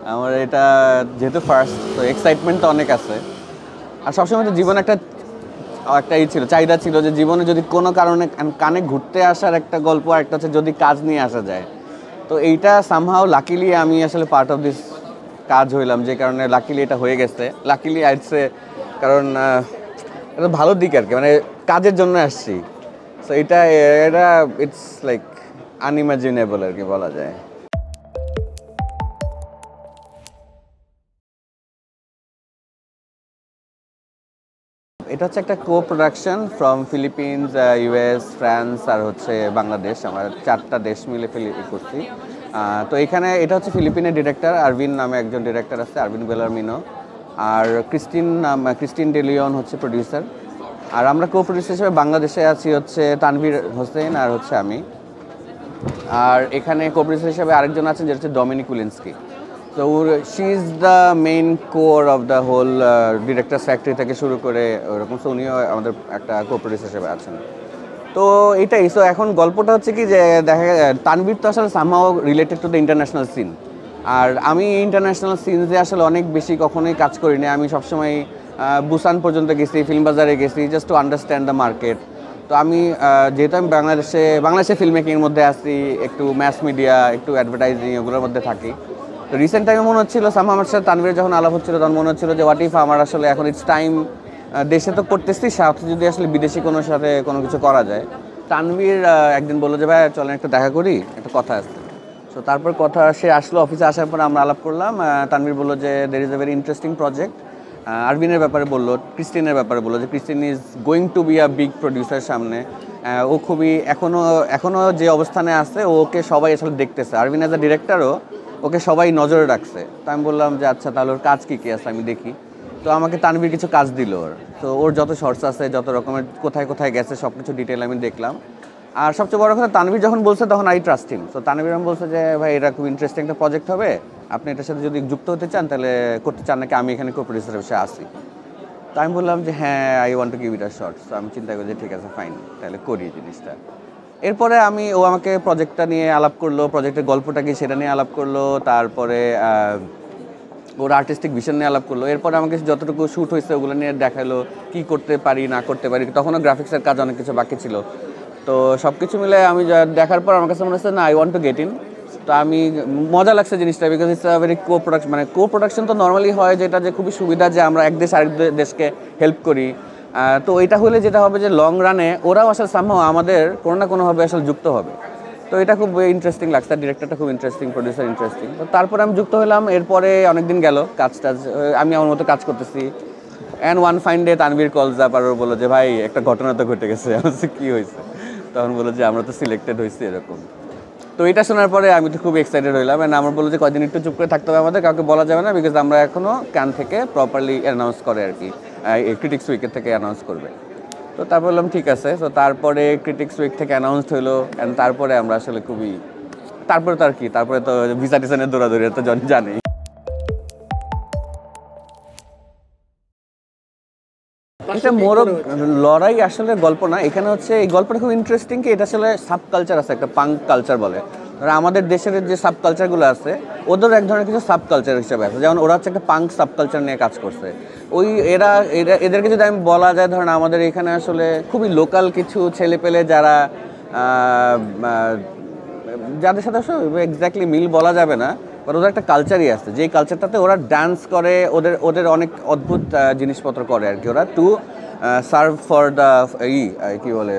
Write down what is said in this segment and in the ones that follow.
আমার এটা যেহেতু ফার্স্ট, তো এক্সাইটমেন্ট তো অনেক আছে। আর সবসময় তো জীবনে একটা একটা ছিল, চাহিদা ছিল যে জীবনে যদি কোনো কারণে কানে ঘুরতে আসার একটা গল্প, আর একটা হচ্ছে যদি কাজ নিয়ে আসা যায়। তো এইটা সামহাও লাকিলি আমি আসলে পার্ট অফ দিস কাজ হইলাম, যে কারণে লাকিলি এটা হয়ে গেছে। লাকিলি আইসে কারণ এটা ভালো দিক আর কি, মানে কাজের জন্য আসছি। সো এটা এটা ইটস লাইক আনইমাজিনেবল আর কি বলা যায়। এটা হচ্ছে একটা co production from Philippines, US, France আর হচ্ছে বাংলাদেশ। আমরা 4টা দেশ মিলে করছি। তো এখানে এটা হচ্ছে ফিলিপিনের ডিরেক্টর আরভিন নামে একজন ডিরেক্টর আছে, আরভিন বেলারমিনো। আর ক্রিস্টিন ডেলিয়ন হচ্ছে প্রডিউসার। আর আমরা কো প্রডিউসার হিসেবে বাংলাদেশে আছি হচ্ছে তানভীর হোসেন আর হচ্ছে আমি। আর এখানে কো প্রডিউসার হিসেবে আরেকজন আছেন, যেটা হচ্ছে ডমিনিক উইলেন্সকি। তো she is the main core of the whole director factory থেকে শুরু করে ওরকম। সো উনিও আমাদের একটা কো প্রডিউসার হিসেবে আছেন। তো এটাই। সো এখন গল্পটা হচ্ছে কি, যে দেখা তানভীর তো আসলে somehow related to the international scene. আর আমি ইন্টারন্যাশনাল সিনসে আসলে অনেক বেশি কখনোই কাজ করিনি। আমি সবসময় বুসান পর্যন্ত গেছি, ফিল্ম বাজারে গেছি, just to understand the market. তো আমি যেহেতু আমি বাংলাদেশে ফিল্ম মেকিংয়ের মধ্যে আসছি, একটু ম্যাস মিডিয়া, একটু অ্যাডভার্টাইজিং, ওগুলোর মধ্যে থাকি। তো রিসেন্ট টাইমে মনে হচ্ছিল সামহাও আমার সাথে তানভীর যখন আলাপ হচ্ছিল, তখন মনে হচ্ছিল যে হোয়াট ইফ আমার আসলে এখন ইটস টাইম, দেশে তো করতেছি, সাথে যদি আসলে বিদেশি কোনো সাথে কোনো কিছু করা যায়। তানভীর একদিন বললো যে ভাই চলেন একটু দেখা করি, একটা কথা আছে। সো তারপর কথা, সে আসলো, অফিসে আসার পর আমরা আলাপ করলাম। তানভীর বললো যে there is a very interesting project. আরভিনের ব্যাপারে বললো, ক্রিস্টিনের ব্যাপারে বললো যে Christine is going to be a big producer সামনে। ও খুবই এখনও যে অবস্থানে আছে, ওকে সবাই আসলে দেখতেছে। আরভিন অ্যাজ আ ডিরেক্টরও ওকে সবাই নজরে রাখছে। তো আমি বললাম যে আচ্ছা, তাহলে ওর কাজ কী কী আছে আমি দেখি। তো আমাকে তানভীর কিছু কাজ দিল ওর। তো ওর যত শর্টস আছে, যত রকমের কোথায় কোথায় গেছে, সব কিছু ডিটেল আমি দেখলাম। আর সবচেয়ে বড় কথা, তানভীর যখন বলছে তখন আই ট্রাস্ট হিম। তো তানভীর আমি বলছে যে ভাই এটা খুব ইন্টারেস্টিং একটা প্রজেক্ট হবে, আপনি এটার সাথে যদি যুক্ত হতে চান তাহলে করতে চান নাকি আমি এখানে কো প্রডিউসার হিসেবে আসি। তো আমি বললাম যে হ্যাঁ, I want to give it a shot. তো আমি চিন্তা করি যে ঠিক আছে, ফাইন, তাহলে করি জিনিসটা। এরপরে ও আমাকে প্রজেক্টটা নিয়ে আলাপ করলো, প্রজেক্টের গল্পটা কি সেটা নিয়ে আলাপ করলো। তারপরে ওর আর্টিস্টিক ভিশন নিয়ে আলাপ করলো। এরপরে আমাকে যতটুকু শ্যুট হয়েছে ওগুলো নিয়ে দেখালো, কী করতে পারি না করতে পারি। তখনও গ্রাফিক্সের কাজ অনেক কিছু বাকি ছিল। তো সব কিছু মিলে আমি দেখার পর আমার কাছে মনে হচ্ছে না, I want to get in. তো আমি মজা লাগছে জিনিসটা, because it's a very co production. মানে কো প্রোডাকশন তো নর্মালি হয় যেটা, যে খুবই সুবিধা যে আমরা এক দেশ আরেক দেশকে হেল্প করি। তো এটা হলে যেটা হবে যে লং রানে ওরাও আসলে সামহাও আমাদের কোনো না কোনোভাবে আসলে যুক্ত হবে। তো এটা খুব ইন্টারেস্টিং লাগছে, ডিরেক্টরটা খুব ইন্টারেস্টিং, প্রডিউসার ইন্টারেস্টিং। তো তারপরে আমি যুক্ত হলাম। এরপরে অনেকদিন গেল, কাজ আমি আমার মতো কাজ করতেছি। And one fine day Tanvir কলস আপ আর বললো যে ভাই একটা ঘটনা তো ঘটে গেছে। আমি বলছি কী হয়েছে? তখন বললো যে আমরা তো সিলেক্টেড হয়েছি এরকম। তো এটা শোনার পরে আমি তো খুব এক্সাইটেড হইলাম। অ্যান্ড আমার বললো যে কয়দিন একটু চুপ করে থাকতে হবে, আমাদের কাউকে বলা যাবে না, বিকজ আমরা এখনও কান থেকে প্রপারলি অ্যানাউন্স করে আর কি, ক্রিটিক্স উইকের থেকে অ্যানাউন্স করবে। তো তারপর বললাম ঠিক আছে। তো তারপরে ক্রিটিক্স উইক থেকে অ্যানাউন্সড হলো। অ্যান্ড তারপরে আমরা আসলে খুবই, তারপরে তো আর কি, তারপরে তো ভিসা টিসানের দৌড়াদৌড়ি তো জানি। এটা মোরগ লড়াই আসলে গল্প না, এখানে হচ্ছে এই গল্পটা খুব ইন্টারেস্টিং। কি এটা আসলে সাব কালচার আছে, একটা পাঙ্ক কালচার বলে। আমাদের দেশের যে সাব কালচারগুলো আছে, ওদের এক ধরনের কিছু সাব কালচার হিসেবে আছে। যেমন ওরা হচ্ছে একটা পাঙ্ক সাব কালচার নিয়ে কাজ করছে। এদেরকে যদি আমি বলা যায়, ধরেন আমাদের এখানে আসলে খুবই লোকাল কিছু ছেলেপেলে যারা, যাদের সাথে আসলে এক্স্যাক্টলি মিল বলা যাবে না, বাট ওদের একটা কালচারই আছে, যেই কালচারটাতে ওরা ডান্স করে, ওদের অনেক অদ্ভুত জিনিসপত্র করে আর কি। ওরা টু সার্ভ ফর দ্য কী বলে,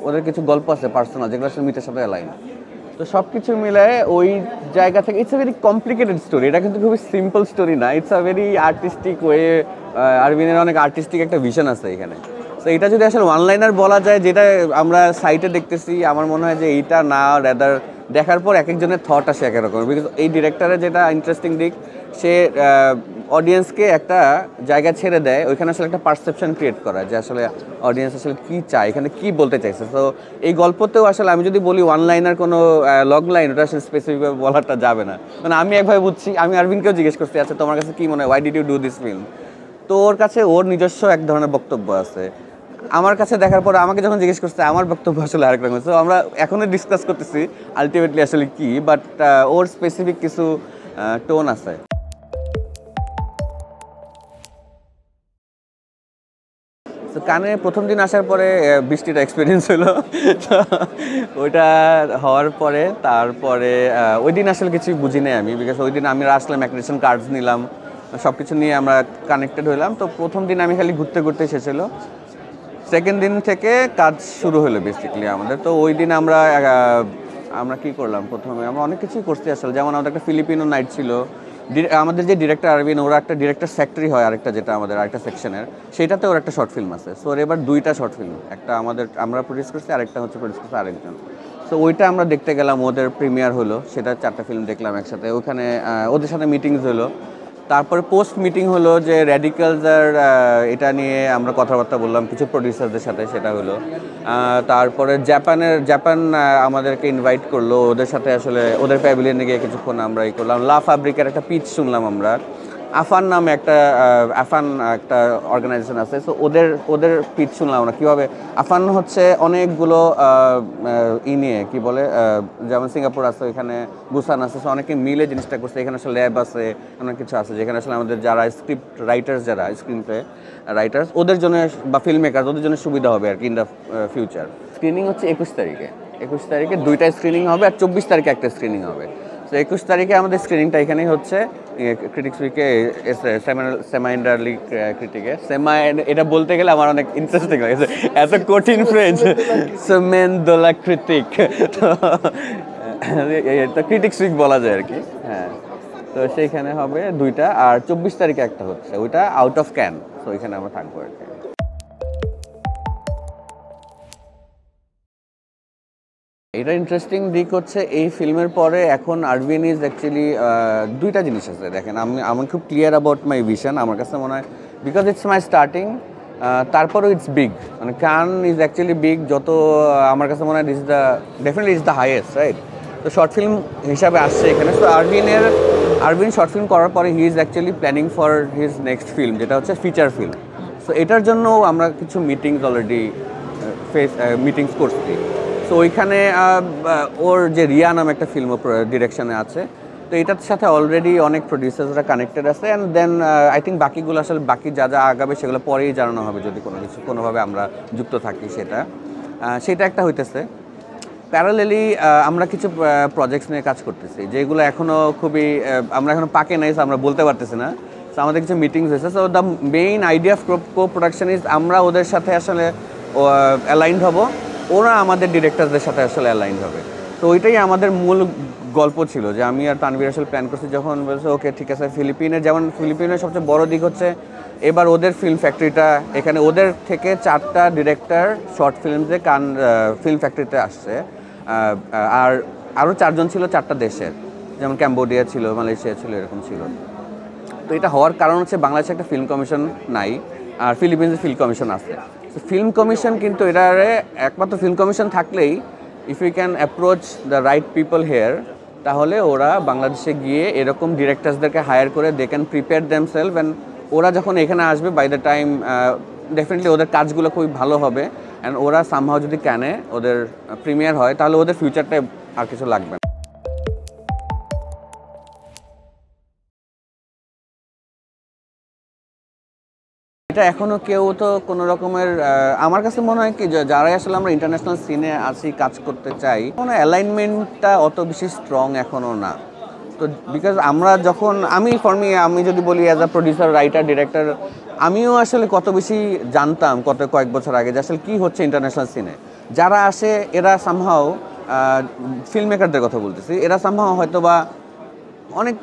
ওদের কিছু গল্প আছে পার্সোনাল, যেগুলো আসলে মিটের সাথে অ্যালাইন। তো সব কিছু মিলে ওই জায়গা থেকে it's a very complicated story. এটা কিন্তু খুবই সিম্পল স্টোরি না, it's a very artistic way. আরভিনের অনেক আর্টিস্টিক একটা ভিশন আছে এখানে। তো এটা যদি আসলে ওয়ানলাইনার বলা যায়, যেটা আমরা সাইটে দেখতেছি, আমার মনে হয় যে এইটা না, রেদার দেখার পর এক একজনের থট আসে এক রকম। বিকজ এই ডিরেক্টরের যেটা ইন্টারেস্টিং দিক, সে অডিয়েন্সকে একটা জায়গা ছেড়ে দেয়, ওইখানে আসলে একটা পারসেপশন ক্রিয়েট করা, যে আসলে অডিয়েন্স আসলে কী চায়, এখানে কী বলতে চাইছে। তো এই গল্পতেও আসলে আমি যদি বলি ওয়ানলাইনার কোনো লগ লাইন, ওটা আসলে স্পেসিফিকভাবে বলাটা যাবে না। মানে আমি একভাবে বুঝছি, আমি আরভিনকেও জিজ্ঞেস করতে, আচ্ছা তোমার কাছে কী মনে হয়, why did you do this film? তো ওর কাছে ওর নিজস্ব এক ধরনের বক্তব্য আছে। আমার কাছে দেখার পরে আমাকে যখন জিজ্ঞেস করছে, আমার বক্তব্য আসলে আরেক রকম। তো আমরা এখনও ডিসকাস করতেছি আলটিমেটলি আসলে কি, বাট ওর স্পেসিফিক কিছু টোন আছে। কানে প্রথম দিন আসার পরে বৃষ্টিটা এক্সপিরিয়েন্স হলো। তো ওইটা হওয়ার পরে তারপরে ওই দিন আসলে কিছু বুঝি নাই আমি, বিকজ ওই দিন আমি আসলাম, অ্যাক্রিডিটেশন কার্ডস নিলাম, সব কিছু নিয়ে আমরা কানেক্টেড হইলাম। তো প্রথম দিন আমি খালি ঘুরতে ঘুরতে এসেছিল, সেকেন্ড দিন থেকে কাজ শুরু হলো বেসিক্যালি আমাদের। তো ওই দিন আমরা কি করলাম, প্রথমে আমরা অনেক কিছুই করছি আসলে। যেমন আমাদের একটা ফিলিপিনো নাইট ছিল, আমাদের যে ডিরেক্টর আরবিন, ওরা একটা ডিরেক্টর ফ্যাক্টরি হয় আরেকটা, যেটা আমাদের আরেকটা সেকশনের, সেটাতে ওর একটা শর্ট ফিল্ম আছে। সো ওর এবার দুইটা শর্ট ফিল্ম, একটা আমরা প্রডিউস করছি, আরেকটা হচ্ছে প্রডিউস করছে আরেকজন। তো ওইটা আমরা দেখতে গেলাম, ওদের প্রিমিয়ার হলো, সেটা 4টা ফিল্ম দেখলাম একসাথে। ওখানে ওদের সাথে মিটিংস হলো, তারপরে পোস্ট মিটিং হলো যে র্যাডিক্যালসের এটা নিয়ে আমরা কথাবার্তা বললাম কিছু প্রডিউসারদের সাথে, সেটা হলো। তারপরে জাপান আমাদেরকে ইনভাইট করলো, ওদের সাথে আসলে ওদের প্যাভিলিয়নে গিয়ে কিছুক্ষণ আমরা করলাম। লা ফ্যাব্রিকের একটা পিচ শুনলাম আমরা। আফান নামে একটা অর্গানাইজেশন আছে, সো ওদের পিচ শুনলাম আমরা কীভাবে আফান হচ্ছে অনেকগুলো নিয়ে কী বলে, যেমন সিঙ্গাপুর আছে, ওইখানে বুসান আছে, সো অনেকে মিলে জিনিসটা করছে। এখানে আসলে ল্যাব আছে, অনেক কিছু আছে, যেখানে আসলে আমাদের যারা স্ক্রিপ্ট রাইটার্স, যারা স্ক্রিন প্লে রাইটার্স, ওদের জন্য বা ফিল্ম মেকার, ওদের জন্য সুবিধা হবে আর কি ইন দ্য ফিউচার। স্ক্রিনিং হচ্ছে 21 তারিখে 2টা স্ক্রিনিং হবে, আর 24 তারিখে একটা স্ক্রিনিং হবে। তো 21 তারিখে আমাদের স্ক্রিনিংটা এখানেই হচ্ছে, ক্রিটিক্স উইকে, সেমাইন্ডারলি ক্রিটিকে। এটা বলতে গেলে আমার অনেক ইন্টারেস্টিং লাগছে, এত কঠিন ফ্রেজ, সেমেন্দোলা ক্রিটিক। তো ক্রিটিক্স উইক বলা যায় আর কি। হ্যাঁ, তো সেইখানে হবে 2টা, আর 24 তারিখে একটা হচ্ছে, ওইটা আউট অফ ক্যান, তো ওইখানে আমরা থাকবো আর কি। এটা ইন্টারেস্টিং দিক হচ্ছে এই ফিল্মের পরে এখন আরবিন ইজ অ্যাকচুয়ালি 2টা জিনিস আছে। দেখেন, আমি খুব ক্লিয়ার অ্যাবাউট মাই ভিশন। আমার কাছে মনে হয় বিকজ ইটস মাই স্টার্টিং, তারপরেও ইটস বিগ, মানে কান ইজ অ্যাকচুয়ালি বিগ। যত আমার কাছে মনে হয় definitely is the highest, right? তো শর্ট ফিল্ম হিসাবে আসছে এখানে। তো আরবিন শর্ট ফিল্ম করার পরে he is actually planning for his next film, যেটা হচ্ছে ফিচার ফিল্ম। সো এটার জন্য আমরা কিছু মিটিংস অলরেডি মিটিংস করছি। তো ওইখানে ওর যে রিয়া নামে একটা ফিল্ম ডিরেকশনে আছে, তো এটার সাথে অলরেডি অনেক প্রডিউসার্সরা কানেক্টেড আছে। অ্যান্ড দেন আই থিঙ্ক বাকিগুলো আসলে বাকি যা আগাবে সেগুলো পরেই জানানো হবে, যদি কোনোভাবে আমরা যুক্ত থাকি, সেটা একটা হইতেছে। প্যারালেলি আমরা কিছু প্রজেক্টস নিয়ে কাজ করতেছি, যেগুলো এখনও আমরা এখনও পাকে নাই, আমরা বলতে পারতেছি না। তো আমাদের কিছু মিটিংস হয়েছে। So the main idea of co production is আমরা ওদের সাথে আসলে অ্যালাইন্ড হব, ওরা আমাদের ডিরেক্টরদের সাথে আসলে অ্যালাইন হবে। তো ওইটাই আমাদের মূল গল্প ছিল, যে আমি আর তানভীর আসলে প্ল্যান করছি। যখন বলছে ওকে ঠিক আছে, ফিলিপিনের সবচেয়ে বড় দিক হচ্ছে এবার ওদের ফিল্ম ফ্যাক্টরিটা এখানে, ওদের থেকে 4টা ডিরেক্টর শর্ট ফিল্মসে ফিল্ম ফ্যাক্টরিতে আসছে। আর আরও 4জন ছিল 4টা দেশের, যেমন ক্যাম্বোডিয়া ছিল, মালয়েশিয়া ছিল, এরকম ছিল। তো এটা হওয়ার কারণ হচ্ছে বাংলাদেশে একটা ফিল্ম কমিশন নাই, আর ফিলিপিন্সে ফিল্ম কমিশন আছে। তো ফিল্ম কমিশন কিন্তু এটারে একমাত্র ফিল্ম কমিশন থাকলেই, if you can approach the right people here, তাহলে ওরা বাংলাদেশে গিয়ে এরকম ডিরেক্টরসদেরকে হায়ার করে they can prepare themselves. And ওরা যখন এখানে আসবে, বাই দ্য টাইম ডেফিনেটলি ওদের কাজগুলো খুবই ভালো হবে। অ্যান্ড ওরা সামহাও যদি ওদের প্রিমিয়ার হয়, তাহলে ওদের ফিউচারটা আর কিছু লাগবে না। এটা এখনও কেউ তো কোনো রকমের, আমার কাছে মনে হয় কি, যারাই আসলে আমরা ইন্টারন্যাশনাল সিনে আসি, কাজ করতে চাই, কোনো অ্যালাইনমেন্টটা অত বেশি স্ট্রং এখনও না। তো বিকজ আমি যদি বলি as a producer, writer, director, আমিও আসলে কত বেশি জানতাম কয়েক বছর আগে যে আসলে কী হচ্ছে ইন্টারন্যাশনাল সিনে। যারা আসে এরা সামহাও, ফিল্ম মেকারদের কথা বলতেছি, এরা সামহাও হয়তো বা অনেক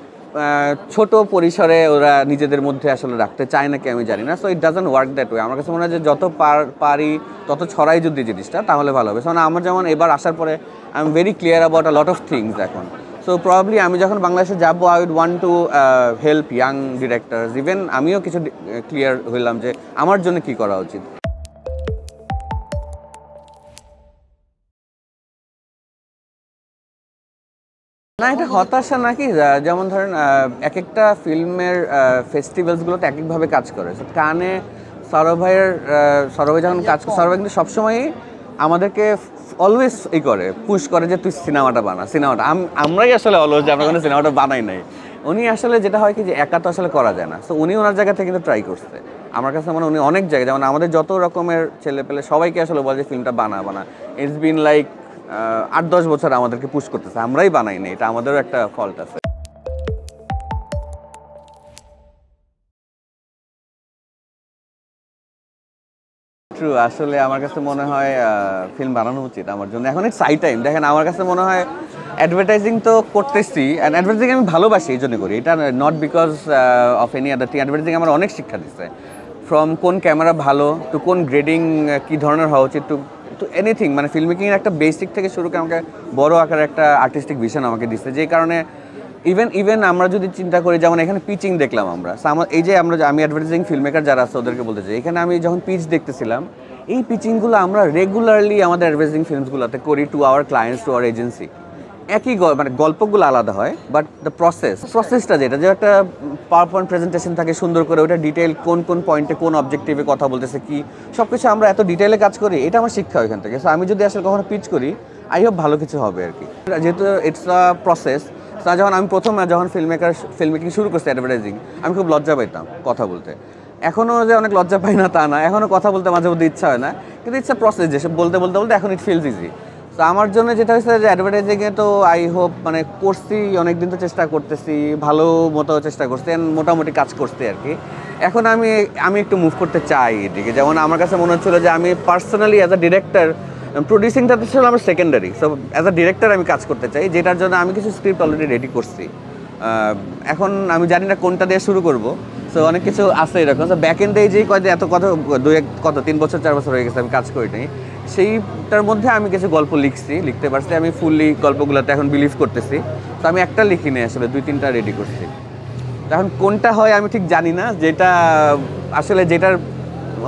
ছোট পরিসরে ওরা নিজেদের মধ্যে আসলে রাখতে চায় নাকি আমি জানি না। So it doesn't work that way. আমার কাছে মনে হয় যে যত পারি তত ছড়াই যদি জিনিসটা, তাহলে ভালো হবে। মানে আমার যেমন এবার আসার পরে I am very clear about a lot of things এখন। সো প্রবাবলি আমি যখন বাংলাদেশে যাবো, I would want to help young directors. Even আমিও কিছু ক্লিয়ার হইলাম যে আমার জন্য কী করা উচিত। না, এটা হতাশা নাকি, যেমন ধরেন এক একটা ফিল্মের ফেস্টিভ্যালসগুলোতে এক একভাবে কাজ করে। কানে সৌরভ ভাই যখন কাজ করে, সৌরভ ভাই কিন্তু সবসময়ই আমাদেরকে অলওয়েজ পুশ করে যে তুই সিনেমাটা আমরাই আসলে অলওয়েজ যে আমরা কোনো সিনেমাটা বানাই নাই। উনি আসলে যেটা হয় কি, যে একা তো আসলে করা যায় না। সো উনি ওনার জায়গা থেকে কিন্তু ট্রাই করছে। আমার কাছে মনে হয় উনি অনেক জায়গায়, যেমন আমাদের যত রকমের ছেলে পেলে সবাইকে আসলে বলে যে ফিল্মটা বানা ইটস বিন লাইক 8-10 বছর আমাদেরকে পুশ করতেছে, আমরাই বানাই না, এটা আমাদেরও একটা ফল্ট আছে। ট্রু, আসলে আমার কাছে মনে হয় ফিল্ম বানানো উচিত আমার জন্য, এখন ইটস হাই টাইম। দেখেন আমার কাছে মনে হয় অ্যাডভার্টাইজিং তো করতেছি, অ্যান্ড অ্যাডভার্টাইজিং আমি ভালোবাসি এই জন্য করি, এটা not because of any other thing. Advertising আমার অনেক শিক্ষা দিচ্ছে, ফ্রম কোন ক্যামেরা ভালো টু কোন গ্রেডিং কী ধরনের হওয়া উচিত টু টু এনিথিং, মানে ফিল্ম মেকিংয়ের একটা বেসিক থেকে শুরু করে আমাকে বড় আকারে একটা আর্টিস্টিক ভিশন আমাকে দিচ্ছে, যেই কারণে ইভেন আমরা যদি চিন্তা করি, যেমন এখানে পিচিং দেখলাম আমরা, এই যে আমি অ্যাডভার্টাইজিং ফিল্ম মেকার যারা আছে ওদেরকে বলতে চাই, এখানে আমি যখন পিচ দেখতেছিলাম, এই পিচিংগুলো আমরা রেগুলারলি আমাদের অ্যাডভার্টাইজিং ফিল্মসগুলোতে করি to our clients, to our agency. একই মানে গল্পগুলো আলাদা হয়, বাট দ্য প্রসেসটা যেটা, যে একটা পাওয়ার পয়েন্ট প্রেজেন্টেশন থাকে সুন্দর করে, ওটা ডিটেল কোন কোন পয়েন্টে কোন অবজেক্টিভে কথা বলতেছে কি, সব কিছু আমরা এত ডিটেলে কাজ করি, এটা আমার শিক্ষা ওইখান থেকে। সো আমি যদি আসলে কখনো পিচ করি, আই হোপ ভালো কিছু হবে আর কি, যেহেতু ইটস আ প্রসেস। যখন আমি যখন ফিল্ম মেকিং শুরু করছি অ্যাডভার্টাইজিং, আমি খুব লজ্জা পাইতাম কথা বলতে। এখনও যে অনেক লজ্জা পাই না তা না, এখনও কথা বলতে মাঝে মধ্যে ইচ্ছা হয় না, কিন্তু ইটস আ প্রসেস, যেসব বলতে বলতে বলতে এখন ইট ফিলস ইজি। তো আমার জন্য যেটা হয়েছে যে অ্যাডভার্টাইজিংয়ে তো আই হোপ মানে করছি অনেক দিন, তো চেষ্টা করতেছি, ভালো মতো চেষ্টা করছি, মোটামুটি কাজ করছি আর কি। এখন আমি একটু মুভ করতে চাই এদিকে, যেমন আমার কাছে মনে হচ্ছিলো যে আমি পার্সোনালি অ্যাজ আ ডিরেক্টর, প্রডিউসিংটা তো ছিল আমার secondary, so as a director আমি কাজ করতে চাই, যেটার জন্য আমি কিছু স্ক্রিপ্ট অলরেডি রেডি করছি। এখন আমি জানি না কোনটা দিয়ে শুরু করব, সো অনেক কিছু আছে এরকম। সো ব্যাক এন্ডে যেই এত কথা 3 বছর 4 বছর হয়ে গেছে আমি কাজ করি নাই, সেইটার মধ্যে আমি কিছু গল্প লিখতে পারছি, আমি ফুললি গল্পগুলোতে এখন বিলিভ করতেছি। তো আমি একটা লিখি নেই, আসলে 2-3টা রেডি করছি। এখন কোনটা হয় আমি ঠিক জানি না, যেটার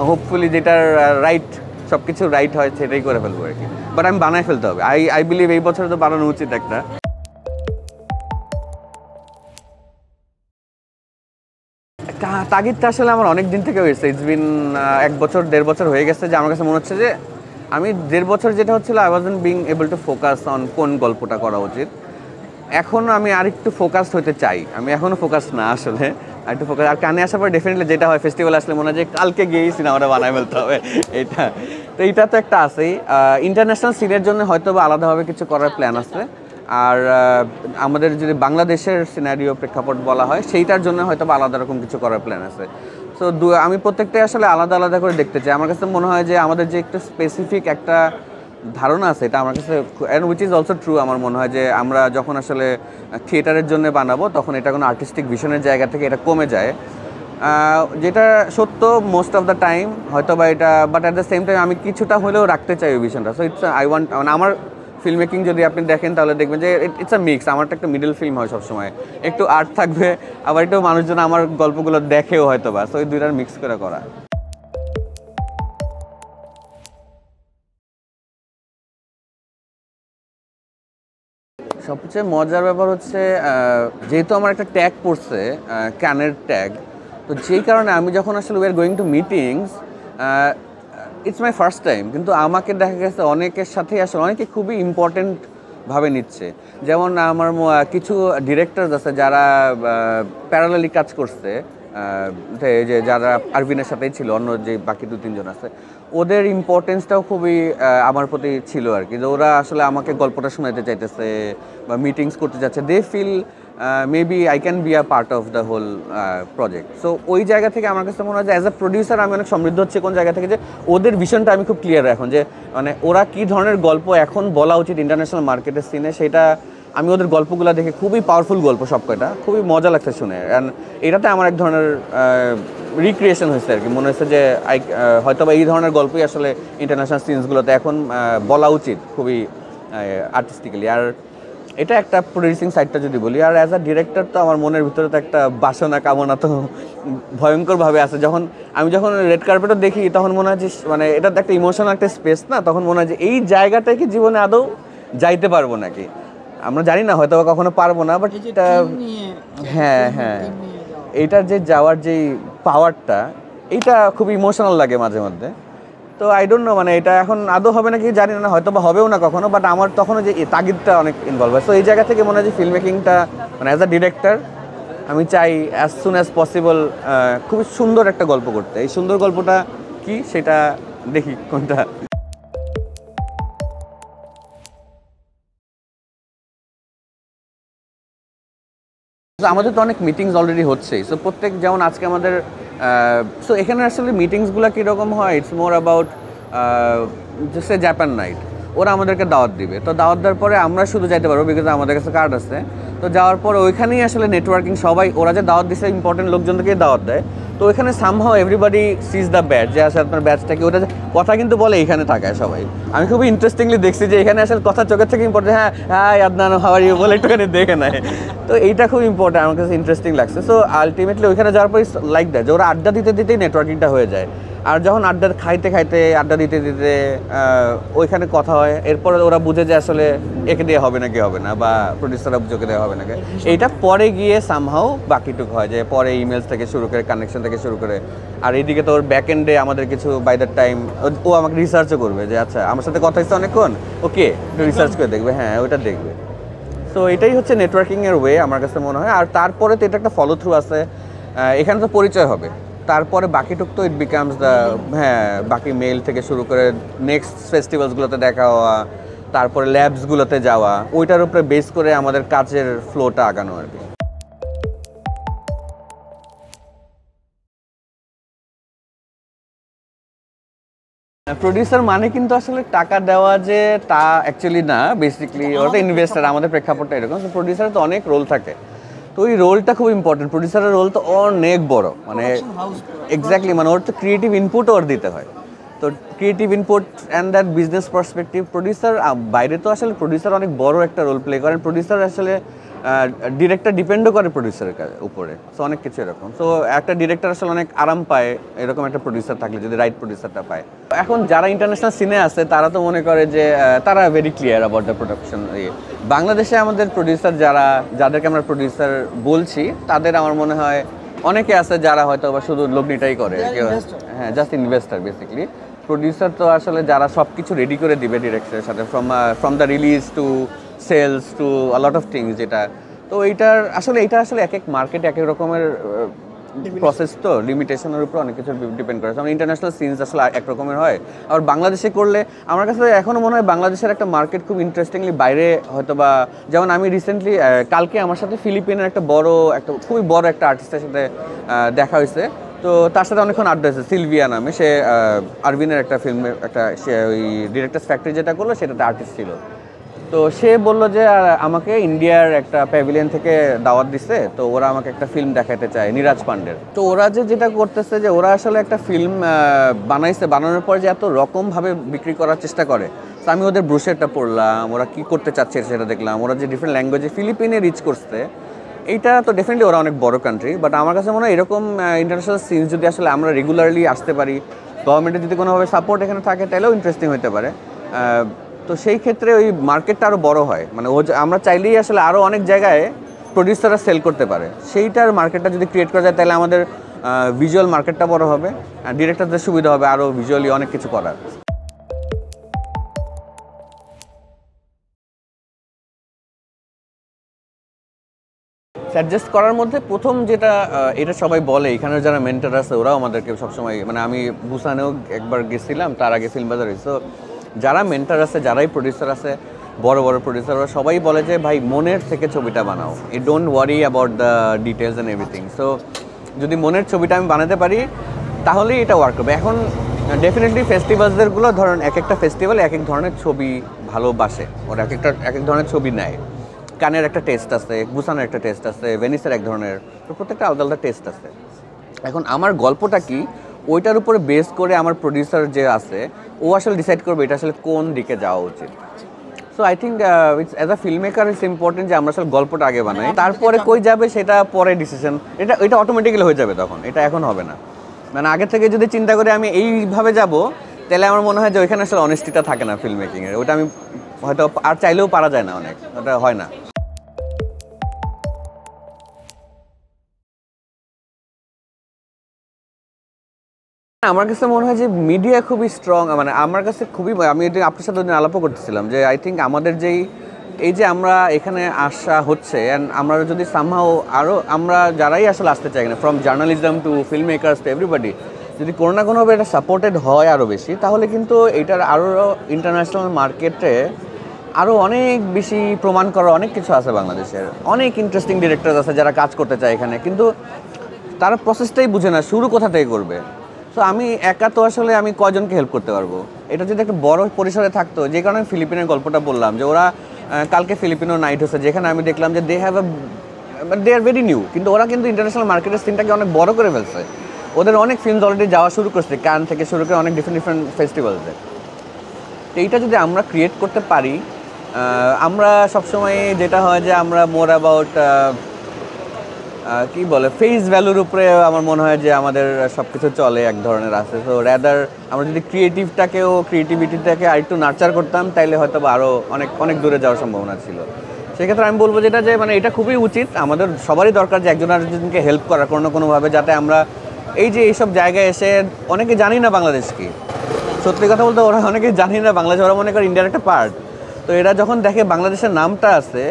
হোপফুলি যেটার রাইট, সব কিছু রাইট হয় সেটাই করে ফেলবো আর কি, বাট আমি বানায় ফেলতে হবে। আই বিলিভ এই বছরে তো বানানো উচিত একটা। তাগিদটা আসলে আমার অনেক দিন থেকে হয়েছে, ইটস বিন 1-1.5 বছর হয়ে গেছে, যে আমার কাছে মনে হচ্ছে যে আমি 1.5 বছর যেটা হচ্ছিল, I wasn't being able to focus on কোন গল্পটা করা উচিত। এখন আমি আরেকটু ফোকাসড হতে চাই, আমি এখনও ফোকাস না আসলে, আরেকটু ফোকাস। আর কানে আসার পর ডেফিনেটলি যেটা হয়, ফেস্টিভ্যাল আসলে মনে হয় যে কালকে গিয়েই সিনেমাটা বানায় ফেলতে হবে, এইটা তো একটা আছেই। ইন্টারন্যাশনাল সিনের জন্য হয়তো বা আলাদাভাবে কিছু করার প্ল্যান আছে, আর আমাদের যদি বাংলাদেশের সিনারিও প্রেক্ষাপট বলা হয়, সেইটার জন্য হয়তো বা আলাদা রকম কিছু করার প্ল্যান আছে। সো আমি প্রত্যেকটাই আসলে আলাদা আলাদা করে দেখতে চাই। আমার কাছে মনে হয় যে আমাদের যে একটু স্পেসিফিক একটা ধারণা আছে, এটা আমার কাছে, and which is also true, আমার মনে হয় যে আমরা যখন আসলে থিয়েটারের জন্য বানাবো, তখন এটা কোনো আর্টিস্টিক ভিশনের জায়গা থেকে এটা কমে যায়, যেটা সত্য মোস্ট অফ দ্য টাইম হয়তো বা এটা, but at the same time আমি কিছুটা হলেও রাখতে চাই ওই ভিশনটা। সো ইটস আই ওয়ান্ট, মানে আমার ফিল্ম মেকিং যদি আপনি দেখেন তাহলে দেখবেন যে ইটস আ মিক্স। আমারটা একটা মিডল ফিল্ম হয় সবসময়, একটু আর্ট থাকবে, আবার একটু মানুষজন আমার গল্পগুলো দেখেও হয়তো বা, সো এই দুইটার মিক্স করে করা। সবচেয়ে মজার ব্যাপার হচ্ছে, যেহেতু আমার একটা ট্যাগ পড়ছে, ক্যানের ট্যাগ, তো যেই কারণে আমি যখন আসলে we are going to meetings, it's my first time, কিন্তু আমাকে দেখা গেছে অনেকের সাথেই আসলে অনেকে খুবই ইম্পর্টেন্টভাবে নিচ্ছে। যেমন আমার কিছু ডিরেক্টরস আছে যারা প্যারালালি কাজ করছে, যে যারা আরভিনের সাথেই ছিল, অন্য যে বাকি 2-3 জন আছে, ওদের ইম্পর্টেন্সটাও খুবই আমার প্রতি ছিল আর কি, যে ওরা আসলে আমাকে গল্পটা শোনাতে চাইতেছে বা মিটিংস করতে যাচ্ছে, they feel maybe I can be a part of the whole project. So ওই জায়গা থেকে আমার কাছে মনে হয় যে অ্যাজ আ প্রডিউসার আমি অনেক সমৃদ্ধ হচ্ছে কোন জায়গা থেকে, যে ওদের ভিশনটা আমি খুব ক্লিয়ার এখন, যে মানে ওরা কী ধরনের গল্প এখন বলা উচিত ইন্টারন্যাশনাল মার্কেটের সিনে, সেটা আমি ওদের গল্পগুলো দেখে, খুবই পাওয়ারফুল গল্প সব কয়টা, খুবই মজা লাগছে শুনে। অ্যান্ড এটাতে আমার এক ধরনের রিক্রিয়েশন হয়েছে আর কি, মনে হচ্ছে যে হয়তো বা এই ধরনের গল্পই আসলে ইন্টারন্যাশনাল সিনসগুলোতে এখন বলা উচিত খুবই আর্টিস্টিক্যালি। আর এটা একটা প্রডিউসিং সাইডটা যদি বলি, আর অ্যাজ আ ডিরেক্টর তো আমার মনের ভিতরে তো একটা বাসনা কামনা তো ভয়ঙ্করভাবে আছে। আমি যখন রেড কার্পেটও দেখি, তখন মনে হয় যে মানে এটা তো একটা ইমোশনাল একটা স্পেস না, তখন মনে হয় যে এই জায়গাটায় কি জীবনে আদৌ যাইতে পারবো নাকি, আমরা জানি না, হয়তো কখনো পারবো না, বাট এটা, হ্যাঁ, এইটার যে যাওয়ার যেই পাওয়ারটা, এইটা খুব ইমোশনাল লাগে মাঝে মধ্যে। তো আই ডোন্ট নো, মানে এটা এখন আদৌ হবে নাকি জানি না, হয়তো বা হবেও না কখনো, বাট আমার তখনও যে তাগিদটা অনেক ইনভলভ হয়। সো এই জায়গা থেকে মনে হয় যে ফিল্ম মেকিংটা, মানে অ্যাজ আ ডিরেক্টর আমি চাই অ্যাজ সুন অ্যাজ পসিবল খুবই সুন্দর একটা গল্প করতে। এই সুন্দর গল্পটা কি সেটা দেখি কোনটা। আমাদের তো অনেক মিটিংস অলরেডি হচ্ছেই। সো প্রত্যেক যেমন আজকে আমাদের সো এখানে আসলে মিটিংসগুলো কীরকম হয়, it's more about just a Japan night. ওরা আমাদেরকে দাওয়াত দিবে, তো দাওয়াত দেওয়ার পরে আমরা শুধু যাইতে পারবো বিকজ আমাদের কাছে কার্ড আছে। তো যাওয়ার পর ওইখানেই আসলে নেটওয়ার্কিং, সবাই ওরা যে দাওয়াত দিচ্ছে ইম্পর্টেন্ট লোকজনকেই দাওয়াত দেয়। তো ওইখানে somehow everybody sees the batch, যে আসলে আপনার ব্যাচটাকে ওটা কথা কিন্তু বলে এখানে থাকায় সবাই। আমি খুবই ইন্টারেস্টিংলি দেখছি যে এখানে আসলে কথা চোখের থেকে ইম্পর্টেন্ট, হ্যাঁ হ্যাঁ আদনান হাউ আর ইউ বলে একটুখানি দেখে নেয়। তো এইটা খুব ইম্পর্টেন্ট, আমার কাছে ইন্টারেস্টিং লাগছে। সো আলটিমেটলি ওইখানে যাওয়ার পর লাইক দ্যাট যে ওরা আড্ডা দিতে দিতেই নেটওয়ার্কিংটা হয়ে যায়। আর যখন আড্ডা খাইতে খাইতে আড্ডা দিতে দিতে ওইখানে কথা হয়, এরপর ওরা বুঝে যে আসলে একে দিয়ে হবে নাকি হবে না, বা প্রডিউসাররা বুঝে দেওয়া হবে নাকি, এইটা পরে গিয়ে সামহাও বাকিটুক হয়, যে পরে ইমেলস থেকে শুরু করে কানেকশন থেকে শুরু করে। আর এইদিকে তো ওর ব্যাক এন্ডে আমাদের কিছু বাই দ্য টাইম ও আমাকে রিসার্চও করবে যে আচ্ছা আমার সাথে কথা হচ্ছে অনেকক্ষণ, ওকে একটু রিসার্চ করে দেখবে, হ্যাঁ ওইটা দেখবে। সো এটাই হচ্ছে নেটওয়ার্কিংয়ের ওয়ে আমার কাছে মনে হয়। আর তারপরে তো এটা একটা ফলো থ্রু আছে, এখানে তো পরিচয় হবে, তারপরে বাকিটুক তো ইট বিকামস দ্য, হ্যাঁ বাকি মেল থেকে শুরু করে নেক্সট ফেস্টিভ্যালসগুলোতে দেখা হওয়া, তারপরে ল্যাবসগুলোতে যাওয়া, ওইটার উপরে বেস করে আমাদের কাজের ফ্লোটা আগানো আর কি। প্রডিউসার মানে কিন্তু আসলে টাকা দেওয়া যে তা অ্যাকচুয়ালি না, বেসিক্যালি ওটা ইনভেস্টার, আমাদের প্রেক্ষাপটটা এরকম। প্রডিউসারের তো অনেক রোল থাকে, তো ওই রোলটা খুব ইম্পর্টেন্ট। প্রডিউসারের রোল তো অনেক বড়, মানে এক্স্যাক্টলি, মানে ওর তো ক্রিয়েটিভ ইনপুট ওর দিতে হয়। তো creative input and that business perspective, producer বাইরে তো আসলে প্রডিউসার অনেক বড় একটা রোল প্লে করেন। প্রডিউসার আসলে ডিরেক্টর ডিপেন্ডও করে প্রডিউসারের উপরে, সো অনেক কিছু এরকম। সো একটা ডিরেক্টর আসলে অনেক আরাম পায় এরকম একটা প্রডিউসার থাকলে, যদি রাইট প্রডিউসারটা পায়। এখন যারা ইন্টারন্যাশনাল সিনে আছে তারা তো মনে করে যে তারা very clear about the production. বাংলাদেশে আমাদের প্রডিউসার যাদেরকে আমরা প্রডিউসার বলছি, তাদের আমার মনে হয় অনেকে আছে যারা হয়তো বা শুধু লগ্নিটাই করে, হ্যাঁ জাস্ট ইনভেস্টার বেসিক্যালি। প্রডিউসার তো আসলে যারা সব কিছু রেডি করে দিবে ডিরেক্টরের সাথে, from the release to sales to a lot of things, যেটা তো এটা আসলে এক এক মার্কেটে এক এক রকমের প্রসেস, তো লিমিটেশনের উপর অনেক কিছু ডিপেন্ড করে। যেমন ইন্টারন্যাশনাল সিনস আসলে এক রকমের হয়, আর বাংলাদেশে করলে আমার কাছে এখনও মনে হয় বাংলাদেশের একটা মার্কেট খুব ইন্টারেস্টিংলি বাইরে হয়তো বা, যেমন আমি রিসেন্টলি কালকে আমার সাথে ফিলিপিনের একটা খুবই বড় একটা আর্টিস্টের সাথে দেখা হয়েছে। তো তার সাথে অনেকক্ষণ আড্ডা হয়েছে, সিলভিয়া নামে, সে আরভিনের একটা ফিল্মের সে ওই ডিরেক্টরস ফ্যাক্টরি যেটা করলো সেটাতে আর্টিস্ট ছিল। তো সে বললো যে আমাকে ইন্ডিয়ার একটা প্যাভিলিয়ন থেকে দাওয়াত দিছে, তো ওরা আমাকে একটা ফিল্ম দেখাতে চায় নীরাজ পান্ডের। তো ওরা যেটা করতেছে যে ওরা আসলে একটা ফিল্ম বানাইছে, বানানোর পর যে এত রকমভাবে বিক্রি করার চেষ্টা করে। তো আমি ওদের ব্রোশারটা পড়লাম, ওরা কী করতে চাচ্ছে সেটা দেখলাম, ওরা যে ডিফারেন্ট ল্যাঙ্গুয়েজে ফিলিপিনে রিচ করছে, এইটা তো ডেফিনেটলি ওরা অনেক বড় কান্ট্রি। বাট আমার কাছে মনে হয় এরকম ইন্টারন্যাশনাল সিনস যদি আসলে আমরা রেগুলারলি আসতে পারি, গভর্নমেন্টের যদি কোনোভাবে সাপোর্ট এখানে থাকে, তাহলেও ইন্টারেস্টিং হতে পারে। তো সেই ক্ষেত্রে ওই মার্কেটটা আরও বড় হয়, মানে আমরা চাইলেই আসলে আরও অনেক জায়গায় প্রডিউসাররা সেল করতে পারে। সেইটার মার্কেটটা যদি ক্রিয়েট করা যায়, তাহলে আমাদের ভিজুয়াল মার্কেটটা বড় হবে, আর ডিরেক্টরদের সুবিধা হবে আরও ভিজুয়ালি অনেক কিছু করার। সাজেস্ট করার মধ্যে প্রথম যেটা, এটা সবাই বলে, এখানে যারা মেন্টর আছে ওরাও আমাদেরকে সবসময়, মানে আমি বুসানেও একবার গেছিলাম, তার আগে ফিল্ম বাজারে। সো যারা মেন্টর আছে, যারাই প্রডিউসার আছে, বড় বড় প্রডিউসার, ওরা সবাই বলে যে ভাই মনের থেকে ছবিটা বানাও, you don't worry about the details and everything. So যদি মনের ছবিটা আমি বানাতে পারি, তাহলেই এটা ওয়ার্ক করবে। এখন ডেফিনেটলি ফেস্টিভ্যালসদেরগুলো ধরেন, এক একটা ফেস্টিভ্যাল এক এক ধরনের ছবি ভালোবাসে, ওরা এক এক ধরনের ছবি নেয়। কানের একটা টেস্ট আছে, বুসানের একটা টেস্ট আছে, ভেনিসের এক ধরনের, তো প্রত্যেকটা আলাদা আলাদা টেস্ট আছে। এখন আমার গল্পটা কি, ওইটার উপরে বেস করে আমার প্রডিউসার যে আছে ও আসলে ডিসাইড করবে এটা আসলে কোন দিকে যাওয়া উচিত। So I think it's as a film maker it's important যে আমরা আসলে গল্পটা আগে বানাই, তারপরে কই যাবে সেটা পরে ডিসিশন, এটা অটোমেটিক্যালি হয়ে যাবে তখন, এটা এখন হবে না। মানে আগে থেকে যদি চিন্তা করে আমি এইভাবে যাব, তাহলে আমার মনে হয় যে ওইখানে আসলে অনেস্টিটা থাকে না ফিল্ম মেকিংয়ের, ওটা আমি হয়তো আর চাইলেও পারা যায় না, অনেক ওটা হয় না। আমার কাছে মনে হয় যে মিডিয়া খুবই স্ট্রং, মানে আমার কাছে খুবই, আমি এটা আপনার সাথে আলাপও করতেছিলাম যে আই থিঙ্ক আমাদের যেই এই যে আমরা এখানে আসা হচ্ছে অ্যান্ড আমরা যদি সামহাও আরও আমরা যারাই আসলে আসতে চাই না, from journalism to film makers to everybody, যদি কোনো না কোনোভাবে এটা সাপোর্টেড হয় আরও বেশি, তাহলে কিন্তু এটার আরও ইন্টারন্যাশনাল মার্কেটে আরও অনেক বেশি প্রমাণ করার অনেক কিছু আছে। বাংলাদেশের অনেক ইন্টারেস্টিং ডিরেক্টর আছে যারা কাজ করতে চায় এখানে, কিন্তু তারা প্রসেসটাই বুঝে না শুরু কোথা থেকে করবে। সো আমি একা তো আসলে আমি কয়জনকে হেল্প করতে পারবো? এটা যদি একটা বড় পরিসরে থাকতো, যে কারণে আমি ফিলিপিনের গল্পটা বললাম, যে ওরা কালকে ফিলিপিনো নাইট হচ্ছে, যেখানে আমি দেখলাম যে they have they are very new, কিন্তু ওরা কিন্তু ইন্টারন্যাশনাল মার্কেটের সিনটাকে অনেক বড় করে ফেলছে। ওদের অনেক ফিল্মস অলরেডি যাওয়া শুরু করছে, কান থেকে শুরু করে অনেক ডিফারেন্ট ডিফারেন্ট ফেস্টিভ্যালসে। তো এইটা যদি আমরা ক্রিয়েট করতে পারি, আমরা সবসময় যেটা হয় যে আমরা মোর অ্যাবাউট কী বলে ফেস ভ্যালুর উপরে আমার মনে হয় যে আমাদের সব কিছু চলে এক ধরনের আছে। তো র্যাদার আমরা যদি ক্রিয়েটিভিটিটাকে আরেকটু নার্চার করতাম, তাইলে হয়তো বা আরও অনেক অনেক দূরে যাওয়ার সম্ভাবনা ছিল। সেক্ষেত্রে আমি বলবো যেটা যে মানে এটা খুবই উচিত, আমাদের সবারই দরকার যে একজন আরেকজনকে হেল্প করা কোনো না কোনোভাবে, যাতে আমরা এই যে এইসব জায়গায় এসে অনেকে জানি না বাংলাদেশ কি, সত্যি কথা বলতে ওরা অনেকে জানি না বাংলাদেশ, ওরা মনে করে ইন্ডিয়ার একটা পার্ট। তো এরা যখন দেখে বাংলাদেশের নামটা আছে,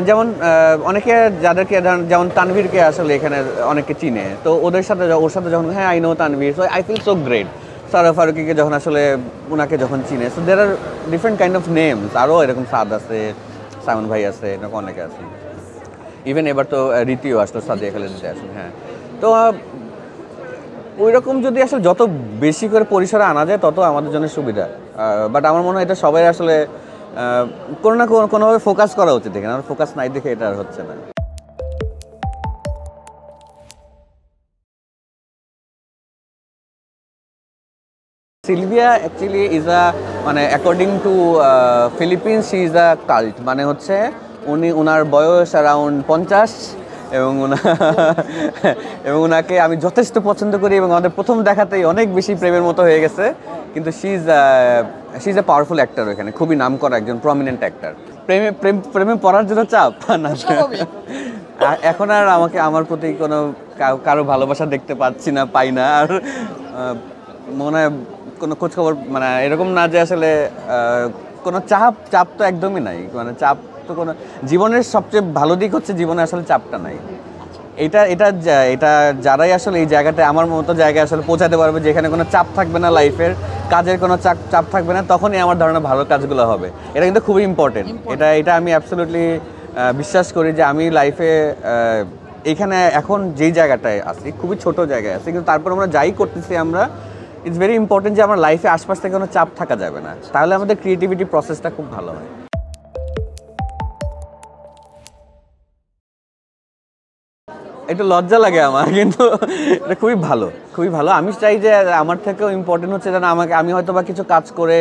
যেমন অনেকে যাদেরকে যেমন তানভীরকে আসলে এখানে অনেকে চিনে, তো ওর সাথে যখন হ্যাঁ I know Tanvir, so I feel so great. Sara ফারুকিকে যখন আসলে ওনাকে যখন চিনে, so there are different kind of names, আরও এরকম সাদ আছে, সায়ন ভাই আছে, এরকম অনেকে আছে। ইভেন এবার তো রীতিও আসলো, সাদিয়া খালেদিতে আসলো। হ্যাঁ, তো ওই রকম যদি আসলে যত বেশি করে পরিসরে আনা যায় তত আমাদের জন্য সুবিধা। বাট আমার মনে হয় এটা সবাই আসলে কোনো না কোনোভাবে ফোকাস করা উচিত, এখানে আমার ফোকাস নাই দেখে এটা আর হচ্ছে না। সিলভিয়া অ্যাকচুয়ালি ইজ মানে according to Philippines she is cult, মানে হচ্ছে ওনার বয়স অ্যারাউন্ড 50 এবং ওনাকে আমি যথেষ্ট পছন্দ করি এবং আমাদের প্রথম দেখাতেই অনেক বেশি প্রেমের মতো হয়ে গেছে। কিন্তু she is a powerful actor, এখানে খুবই নাম করা একজন প্রমিনেন্ট অ্যাক্টর। প্রেমে পড়ার জন্য চাপ না, এখন আর আমার প্রতি কারো ভালোবাসা দেখতে পাই না। আর মনে হয় কোনো খোঁজখবর মানে এরকম না যে আসলে কোনো চাপ তো একদমই নাই, মানে চাপ তো কোনো, জীবনের সবচেয়ে ভালো দিক হচ্ছে জীবনে আসলে চাপটা নাই। এটা যারাই আসলে এই জায়গাটা আমার মতো জায়গায় আসলে পৌঁছাতে পারবে, যেখানে কোনো চাপ থাকবে না, লাইফের কাজের কোনো চাপ থাকবে না, তখনই আমার ধারণা ভালো কাজগুলো হবে। এটা কিন্তু খুবই ইম্পর্টেন্ট। এটা আমি অ্যাবসলিউটলি বিশ্বাস করি যে আমি লাইফে এইখানে এখন যেই জায়গাটায় আছি, খুবই ছোট জায়গায় আছি, কিন্তু তারপর আমরা যাই করতেছি, আমরা ইটস ভেরি ইম্পর্টেন্ট যে আমার লাইফে আশপাশ থেকে কোনো চাপ থাকা যাবে না, তাহলে আমাদের ক্রিয়েটিভিটি প্রসেসটা খুব ভালো হয়। একটু লজ্জা লাগে আমার, কিন্তু এটা খুবই ভালো। আমি চাই যে আমার থেকেও ইম্পর্টেন্ট হচ্ছে যেন আমি হয়তো বা কিছু কাজ করে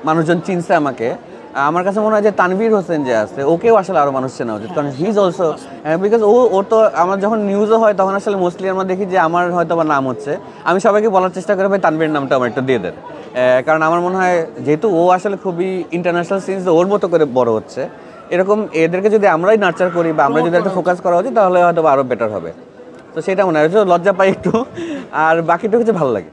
মানুষজন চিনছে আমাকে। আমার কাছে মনে হয় যে তানভীর হোসেন যে আছে, ওকেও আসলে আরও মানুষ চেনা উচিত, কারণ হি ইজ অলসো, বিকজ ও তো আমার যখন নিউজও হয় তখন আসলে মোস্টলি আমরা দেখি যে আমার হয়তো বা নাম হচ্ছে, আমি সবাইকে বলার চেষ্টা করি ভাই তানভীর নামটা আমার একটু দিয়ে দেন, কারণ আমার মনে হয় যেহেতু ও আসলে খুবই ইন্টারন্যাশনাল সিনস ওর মতো করে বড় হচ্ছে, এরকম এদেরকে যদি আমরাই নার্চার করি বা আমরা যদি একটা ফোকাস করা উচিত, তাহলে হয়তো আরও বেটার হবে। তো সেটা মনে হয় লজ্জা পাই একটু, আর বাকিটা হচ্ছে ভালো লাগে।